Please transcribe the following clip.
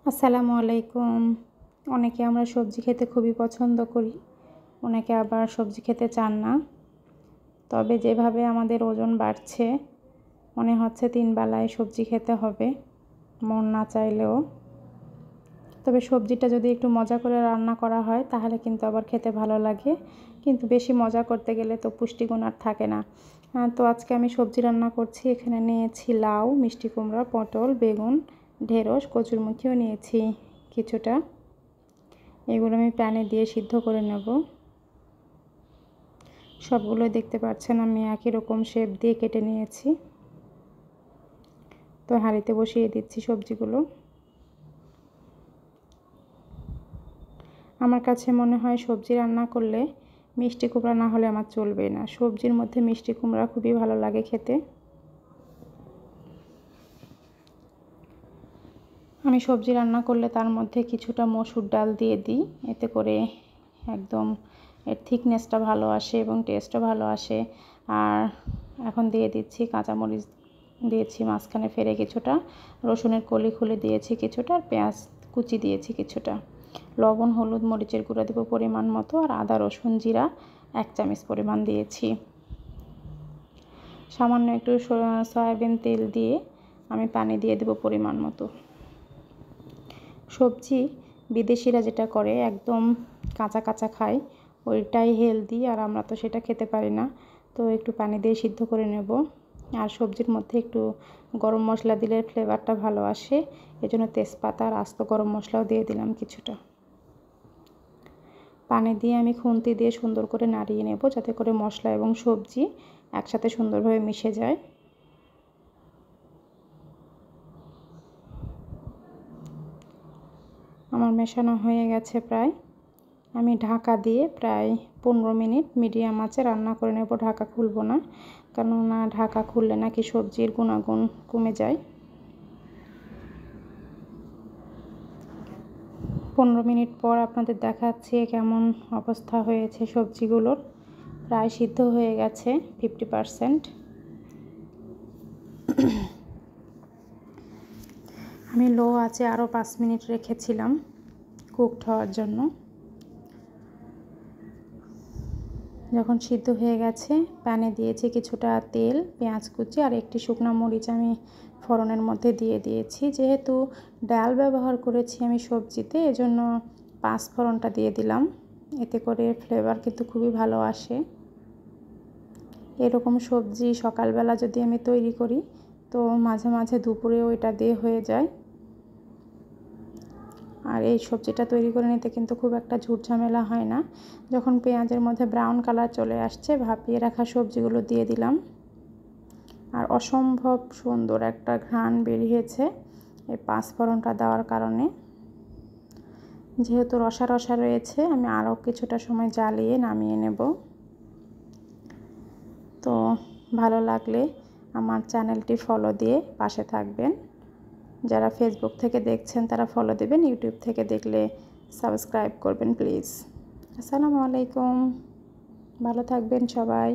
আসসালামু আলাইকুম। অনেকে আমরা সবজি খেতে খুবই পছন্দ করি, অনেকে আবার সবজি খেতে চান না। তবে যেভাবে আমাদের ওজন বাড়ছে, মনে হচ্ছে 3 বেলায় সবজি খেতে হবে, মন না চাইলেও। তবে সবজিটা যদি একটু মজা করে রান্না করা হয় তাহলে কিন্তু আবার খেতে ভালো লাগে, কিন্তু বেশি মজা করতে গেলে তো পুষ্টিগুণ আর থাকে না। তো আজকে আমি সবজি রান্না করছি। এখানে নিয়েছি লাউ, মিষ্টি কুমড়া, পটল, বেগুন, ঢেঁড়স, কচুরমুখিও নিয়েছি কিছুটা। এগুলো আমি প্যানে দিয়ে সিদ্ধ করে নেব। সবগুলো দেখতে পাচ্ছেন আমি একই রকম শেপ দিয়ে কেটে নিয়েছি। তো হাঁড়িতে বসিয়ে দিচ্ছি সবজিগুলো। আমার কাছে মনে হয় সবজি রান্না করলে মিষ্টি কুমড়া না হলে আমার চলবে না। সবজির মধ্যে মিষ্টি কুমড়া খুবই ভালো লাগে খেতে। আমি সবজি রান্না করলে তার মধ্যে কিছুটা মসুর ডাল দিয়ে দিই, এতে করে একদম এর থিকনেসটা ভালো আসে এবং টেস্টও ভালো আসে। আর এখন দিয়ে দিচ্ছি কাঁচামরিচ, দিয়েছি মাঝখানে ফেলে কিছুটা, রসুনের কলি খুলে দিয়েছি কিছুটা, আর পেঁয়াজ কুচি দিয়েছি কিছুটা। লবণ, হলুদ, মরিচের গুঁড়া দেবো পরিমাণ মতো, আর আদা রসুন জিরা 1 চামচ পরিমাণ দিয়েছি। সামান্য একটু সয়াবিন তেল দিয়ে আমি পানি দিয়ে দেবো পরিমাণ মতো। সবজি বিদেশিরা যেটা করে একদম কাঁচা কাঁচা খায়, ওইটাই হেলদি, আর আমরা তো সেটা খেতে পারি না। তো একটু পানি দিয়ে সিদ্ধ করে নেব। আর সবজির মধ্যে একটু গরম মশলা দিলে ফ্লেভারটা ভালো আসে, এজন্য তেজপাতা আর আস্ত গরম মশলাও দিয়ে দিলাম কিছুটা। পানি দিয়ে আমি খুন্তি দিয়ে সুন্দর করে নাড়িয়ে নেব, যাতে করে মশলা এবং সবজি একসাথে সুন্দরভাবে মিশে যায়। আমার মেশানো হয়ে গেছে প্রায়। আমি ঢাকা দিয়ে প্রায় 15 মিনিট মিডিয়াম আঁচে রান্না করে নেব। ঢাকা খুলব না, কেননা ঢাকা খুললে নাকি সবজির গুণাগুণ কমে যায়। 15 মিনিট পর আপনাদের দেখাচ্ছি কেমন অবস্থা হয়েছে সবজিগুলোর। প্রায় সিদ্ধ হয়ে গেছে 50%। আমি লো আঁচে আরও 5 মিনিট রেখেছিলাম কুকড হওয়ার জন্য। যখন সিদ্ধ হয়ে গেছে, প্যানে দিয়েছি কিছুটা তেল, পেঁয়াজ কুচি আর একটি শুকনো মরিচ আমি ফোড়নের মধ্যে দিয়ে দিয়েছি। যেহেতু ডাল ব্যবহার করেছি আমি সবজিতে, এজন্য 5 ফোড়নটা দিয়ে দিলাম। এতে করে ফ্লেভার কিন্তু খুবই ভালো আসে। এরকম সবজি সকালবেলা যদি আমি তৈরি করি, তো মাঝে মাঝে দুপুরেও এটা দিয়ে হয়ে যায়। আর এই সবজিটা তৈরি করে নিতে কিন্তু খুব একটা ঝুট ঝামেলা হয় না। যখন পেঁয়াজের মধ্যে ব্রাউন কালার চলে আসছে, ভাপিয়ে রাখা সবজিগুলো দিয়ে দিলাম। আর অসম্ভব সুন্দর একটা ঘ্রাণ বেরিয়েছে এই 5 ফোড়নটা দেওয়ার কারণে। যেহেতু রসা রসা রয়েছে, আমি আরও কিছুটা সময় জ্বালিয়ে নামিয়ে নেব। তো ভালো লাগলে আমার চ্যানেলটি ফলো দিয়ে পাশে থাকবেন। যারা ফেসবুক থেকে দেখছেন তারা ফলো দেবেন, ইউটিউব থেকে দেখলে সাবস্ক্রাইব করবেন প্লিজ। আসসালামু আলাইকুম, ভালো থাকবেন সবাই।